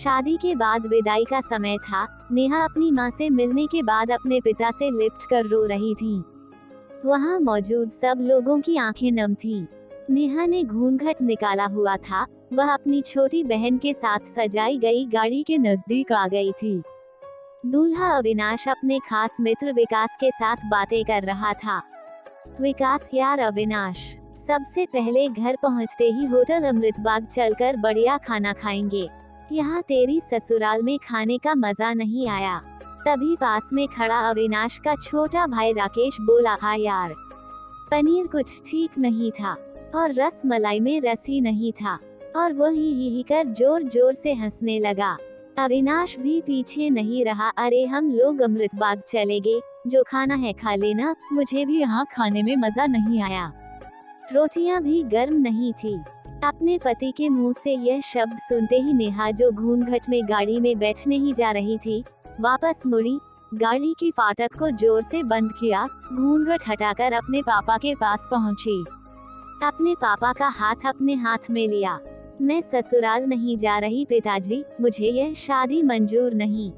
शादी के बाद विदाई का समय था। नेहा अपनी माँ से मिलने के बाद अपने पिता से लिपट कर रो रही थी। वहाँ मौजूद सब लोगों की आंखें नम थीं। नेहा ने घूंघट निकाला हुआ था। वह अपनी छोटी बहन के साथ सजाई गई गाड़ी के नजदीक आ गई थी। दूल्हा अविनाश अपने खास मित्र विकास के साथ बातें कर रहा था। विकास, यार अविनाश, सबसे पहले घर पहुंचते ही होटल अमृतबाग चलकर बढ़िया खाना खाएंगे। यहाँ तेरी ससुराल में खाने का मजा नहीं आया। तभी पास में खड़ा अविनाश का छोटा भाई राकेश बोला, हाँ यार, पनीर कुछ ठीक नहीं था और रस मलाई में रस ही नहीं था। और वो ही कर जोर जोर से हंसने लगा। अविनाश भी पीछे नहीं रहा। अरे हम लोग अमृतबाग चले गए, जो खाना है खा लेना, मुझे भी यहाँ खाने में मजा नहीं आया। रोटियां भी गर्म नहीं थी। अपने पति के मुंह से यह शब्द सुनते ही नेहा, जो घूंघट में गाड़ी में बैठने ही जा रही थी, वापस मुड़ी, गाड़ी की फाटक को जोर से बंद किया, घूंघट हटाकर अपने पापा के पास पहुंची। अपने पापा का हाथ अपने हाथ में लिया। मैं ससुराल नहीं जा रही पिताजी, मुझे यह शादी मंजूर नहीं।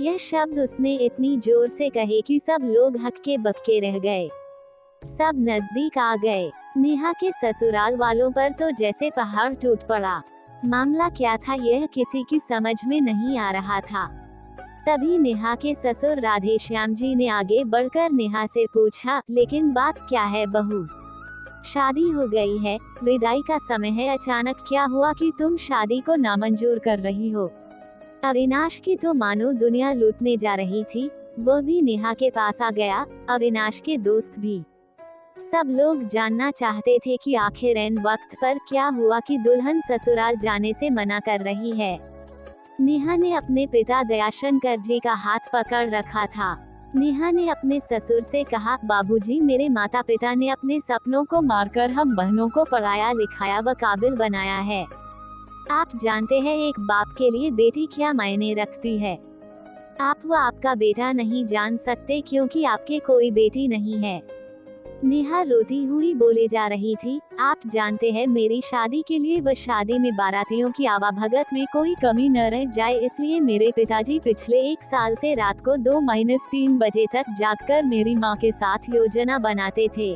यह शब्द उसने इतनी जोर से कहे कि सब लोग हक्के बक्के रह गए। सब नजदीक आ गए। नेहा के ससुराल वालों पर तो जैसे पहाड़ टूट पड़ा। मामला क्या था यह किसी की समझ में नहीं आ रहा था। तभी नेहा के ससुर राधेश्याम जी ने आगे बढ़कर नेहा से पूछा, लेकिन बात क्या है बहू? शादी हो गई है, विदाई का समय है, अचानक क्या हुआ कि तुम शादी को नामंजूर कर रही हो? अविनाश की तो मानो दुनिया लूटने जा रही थी। वो भी नेहा के पास आ गया, अविनाश के दोस्त भी। सब लोग जानना चाहते थे कि आखिर ऐन वक्त पर क्या हुआ कि दुल्हन ससुराल जाने से मना कर रही है। नेहा ने अपने पिता दयाशंकर जी का हाथ पकड़ रखा था। नेहा ने अपने ससुर से कहा, बाबूजी, मेरे माता पिता ने अपने सपनों को मारकर हम बहनों को पढ़ाया लिखाया व काबिल बनाया है। आप जानते हैं एक बाप के लिए बेटी क्या मायने रखती है। आप वो आपका बेटा नहीं जान सकते क्योंकि आपके कोई बेटी नहीं है। नेहा रोती हुई बोले जा रही थी, आप जानते हैं मेरी शादी के लिए व शादी में बारातियों की आवाभगत में कोई कमी न रह जाए, इसलिए मेरे पिताजी पिछले 1 साल से रात को 2-3 बजे तक जागकर मेरी माँ के साथ योजना बनाते थे।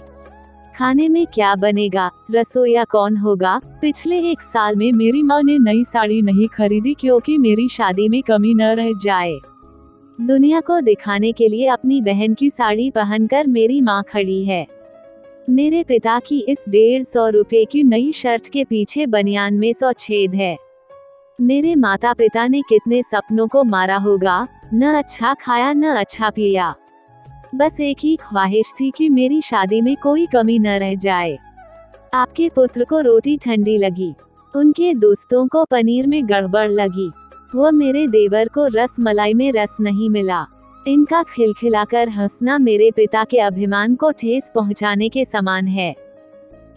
खाने में क्या बनेगा, रसोईया कौन होगा। पिछले 1 साल में मेरी माँ ने नई साड़ी नहीं खरीदी क्योंकि मेरी शादी में कमी न रह जाए। दुनिया को दिखाने के लिए अपनी बहन की साड़ी पहनकर मेरी माँ खड़ी है। मेरे पिता की इस 150 रुपए की नई शर्ट के पीछे बनियान में 100 छेद है। मेरे माता पिता ने कितने सपनों को मारा होगा, न अच्छा खाया न अच्छा पिया। बस एक ही ख्वाहिश थी कि मेरी शादी में कोई कमी न रह जाए। आपके पुत्र को रोटी ठंडी लगी, उनके दोस्तों को पनीर में गड़बड़ लगी, वो मेरे देवर को रस मलाई में रस नहीं मिला। इनका खिलखिलाकर हंसना मेरे पिता के अभिमान को ठेस पहुंचाने के समान है।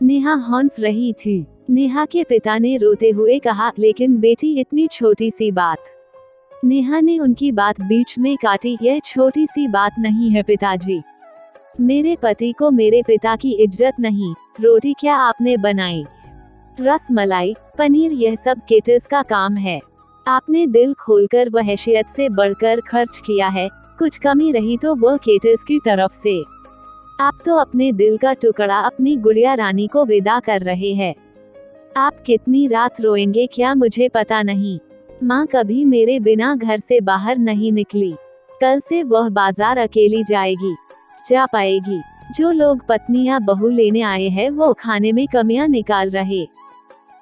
नेहा हौंफ रही थी। नेहा के पिता ने रोते हुए कहा, लेकिन बेटी इतनी छोटी सी बात। नेहा ने उनकी बात बीच में काटी, यह छोटी सी बात नहीं है पिताजी। मेरे पति को मेरे पिता की इज्जत नहीं। रोटी क्या आपने बनाई, रस मलाई, पनीर, यह सब केटर्स का काम है। आपने दिल खोलकर व हैसियत से बढ़कर खर्च किया है। कुछ कमी रही तो वो केटर्स की तरफ से। आप तो अपने दिल का टुकड़ा अपनी गुड़िया रानी को विदा कर रहे हैं। आप कितनी रात रोएंगे क्या मुझे पता नहीं। माँ कभी मेरे बिना घर से बाहर नहीं निकली। कल से वह बाजार अकेली जाएगी, जा पाएगी। जो लोग पत्नी या बहू लेने आए हैं वो खाने में कमियां निकाल रहे।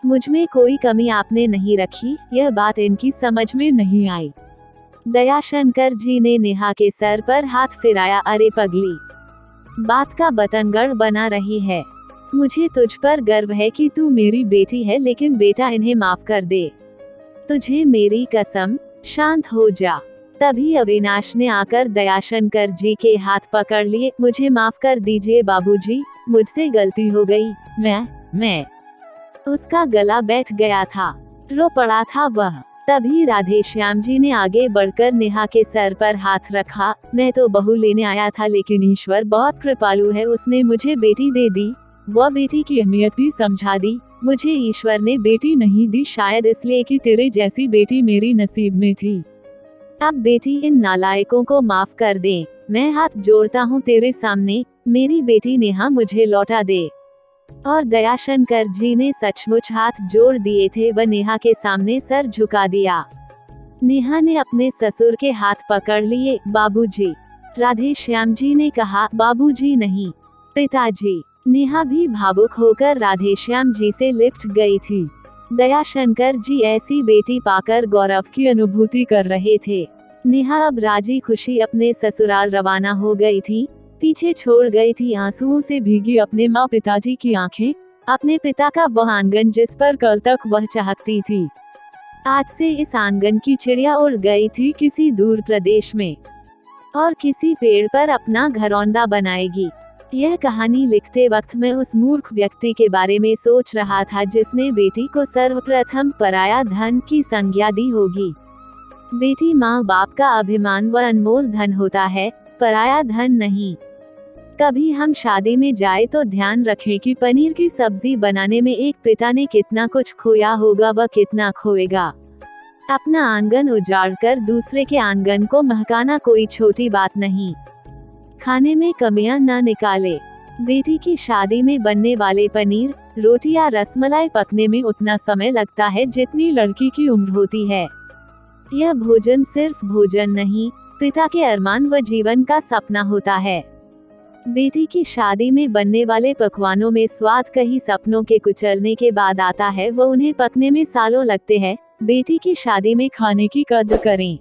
मुझ में कोई कमी आपने नहीं रखी, यह बात इनकी समझ में नहीं आई। दयाशंकर जी ने नेहा के सर पर हाथ फिराया, अरे पगली, बात का बतंगड़ बना रही है। मुझे तुझ पर गर्व है कि तू मेरी बेटी है, लेकिन बेटा इन्हें माफ कर दे। तुझे मेरी कसम, शांत हो जा। तभी अविनाश ने आकर दयाशंकर जी के हाथ पकड़ लिए, मुझे माफ कर दीजिए बाबूजी, मुझसे गलती हो गई। मैं उसका गला बैठ गया था, रो पड़ा था वह। तभी राधेश्याम जी ने आगे बढ़कर नेहा के सर पर हाथ रखा, मैं तो बहू लेने आया था, लेकिन ईश्वर बहुत कृपालु है, उसने मुझे बेटी दे दी। वह बेटी की अहमियत भी समझा दी। मुझे ईश्वर ने बेटी नहीं दी, शायद इसलिए कि तेरे जैसी बेटी मेरी नसीब में थी। अब बेटी इन नालायकों को माफ कर दे। मैं हाथ जोड़ता हूँ तेरे सामने, मेरी बेटी नेहा मुझे लौटा दे। और दयाशंकर जी ने सचमुच हाथ जोड़ दिए थे व नेहा के सामने सर झुका दिया। नेहा ने अपने ससुर के हाथ पकड़ लिए। बाबूजी। राधे श्याम जी ने कहा, बाबूजी नहीं, पिताजी। नेहा भी भावुक होकर राधे श्याम जी से लिपट गई थी। दयाशंकर जी ऐसी बेटी पाकर गौरव की अनुभूति कर रहे थे। नेहा अब राजी खुशी अपने ससुराल रवाना हो गई थी। पीछे छोड़ गई थी आंसुओं से भीगी अपने माँ पिताजी की आंखें, अपने पिता का वह आंगन जिस पर कल तक वह चाहती थी। आज से इस आंगन की चिड़िया उड़ गई थी किसी दूर प्रदेश में और किसी पेड़ पर अपना घरौंदा बनाएगी। यह कहानी लिखते वक्त मैं उस मूर्ख व्यक्ति के बारे में सोच रहा था जिसने बेटी को सर्वप्रथम पराया धन की संज्ञा दी होगी। बेटी माँ बाप का अभिमान व अनमोल धन होता है, पराया धन नहीं। कभी हम शादी में जाए तो ध्यान रखें कि पनीर की सब्जी बनाने में एक पिता ने कितना कुछ खोया होगा व कितना खोएगा। अपना आंगन उजाड़कर दूसरे के आंगन को महकाना कोई छोटी बात नहीं। खाने में कमियां न निकाले। बेटी की शादी में बनने वाले पनीर, रोटी या रसमलाई पकने में उतना समय लगता है जितनी लड़की की उम्र होती है। यह भोजन सिर्फ भोजन नहीं, पिता के अरमान व जीवन का सपना होता है। बेटी की शादी में बनने वाले पकवानों में स्वाद कई सपनों के कुचलने के बाद आता है व उन्हें पकने में सालों लगते हैं। बेटी की शादी में खाने की कद्र करें।